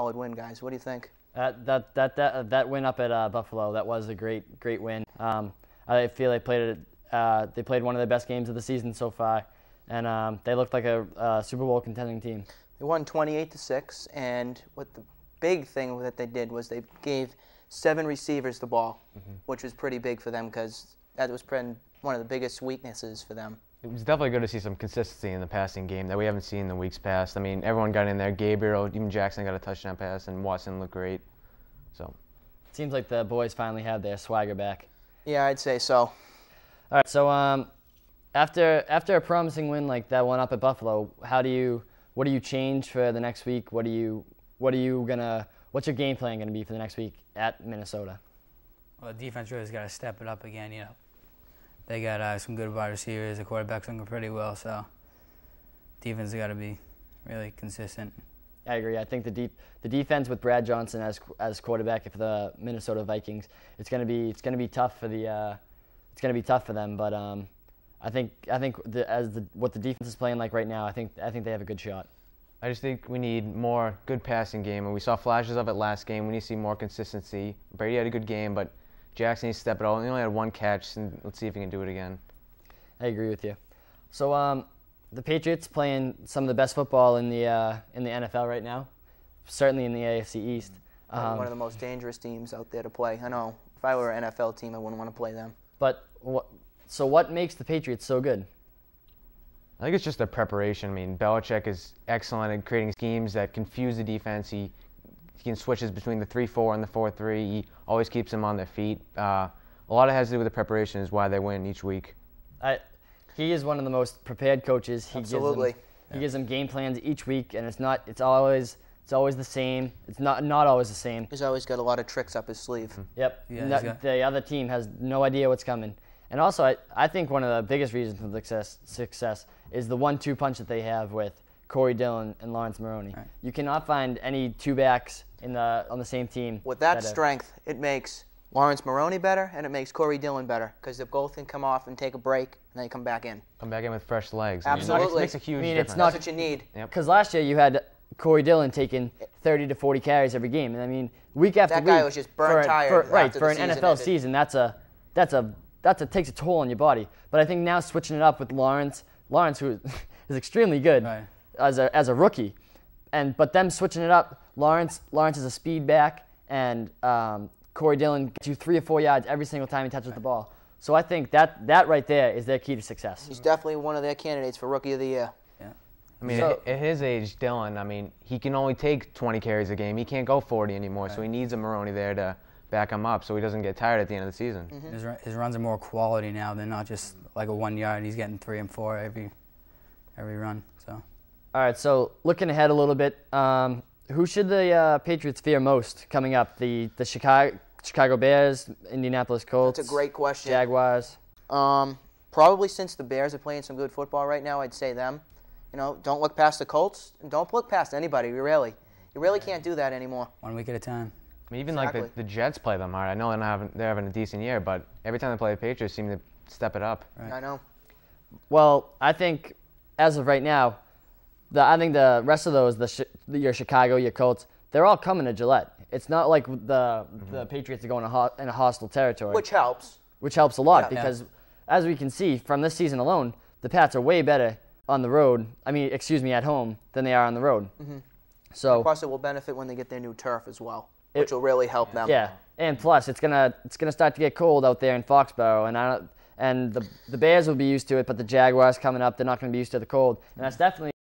solid win, guys. What do you think? That win up at Buffalo, that was a great win. I feel they played one of their best games of the season so far, and they looked like a Super Bowl contending team. They won 28-6, and what the big thing that they did was they gave 7 receivers the ball, which was pretty big for them because that was one of the biggest weaknesses for them. It was definitely good to see some consistency in the passing game that we haven't seen in the weeks past. I mean, everyone got in there. Gabriel, even Jackson got a touchdown pass, and Watson looked great. So, seems like the boys finally have their swagger back. Yeah, I'd say so. All right, so after a promising win like that one up at Buffalo, what do you change for the next week? What's your game plan gonna be for the next week at Minnesota? Well, the defense really has got to step it up again. They got some good wide receivers. The quarterback's looking pretty well, so defense has got to be really consistent. I agree. I think the defense with Brad Johnson as quarterback for the Minnesota Vikings, it's gonna be tough for them. But I think what the defense is playing like right now, I think they have a good shot. I just think we need more good passing game, and we saw flashes of it last game. We need to see more consistency. Brady had a good game, but Jackson needs to step it up. He only had 1 catch, and let's see if he can do it again. I agree with you. So the Patriots playing some of the best football in the NFL right now, certainly in the AFC East. One of the most dangerous teams out there to play. I know if I were an NFL team, I wouldn't want to play them. But what makes the Patriots so good? I think it's just their preparation. I mean, Belichick is excellent at creating schemes that confuse the defense. He can switches between the 3-4 and the 4-3. He always keeps them on their feet. A lot of it has to do with the preparation is why they win each week. He is one of the most prepared coaches. Absolutely. He gives them game plans each week, and it's always the same. It's not always the same. He's always got a lot of tricks up his sleeve. Yep. Yeah, the other team has no idea what's coming. And also, I think one of the biggest reasons for the success is the 1-2 punch that they have with Corey Dillon and Lawrence Maroney. Right. You cannot find any 2 backs on the same team. With that strength, it makes Lawrence Maroney better, and it makes Corey Dillon better because they both can come off and take a break, and then come back in. Come back in with fresh legs. Absolutely. It makes a huge difference. It's not That's what you need. Because last year you had Corey Dillon taking 30 to 40 carries every game, and I mean week after week. That guy was just burnt tired. For an NFL season, that takes a toll on your body. But I think now switching it up with Lawrence, who is extremely good as a rookie, but them switching it up, Lawrence is a speed back, and Corey Dillon gets you 3 or 4 yards every single time he touches the ball. So I think that right there is their key to success. He's definitely one of their candidates for Rookie of the Year. Yeah. I mean, at his age, Dillon, I mean, he can only take 20 carries a game. He can't go 40 anymore, so he needs a Maroney there to back him up so he doesn't get tired at the end of the season. His runs are more quality now than not just like a 1 yard. He's getting 3 and 4 every run. So. All right, so looking ahead a little bit, who should the Patriots fear most coming up? The Chicago Bears, Indianapolis Colts? That's a great question. Jaguars? Probably since the Bears are playing some good football right now, I'd say them. Don't look past the Colts, and don't look past anybody, really. You really can't do that anymore. 1 week at a time. I mean, even like the Jets play them hard. I know they're having a decent year, but every time they play the Patriots, seem to step it up. Right. I know. Well, I think as of right now, I think the rest of those, your Chicago, your Colts, they're all coming to Gillette. It's not like the Patriots are going in a hostile territory. Which helps. Which helps a lot because, as we can see from this season alone, the Pats are way better on the road. At home than they are on the road. Mm-hmm. So plus, it will benefit when they get their new turf as well, which will really help them. Yeah, and plus, it's gonna start to get cold out there in Foxborough, and the Bears will be used to it, but the Jaguars coming up, they're not going to be used to the cold, and that's definitely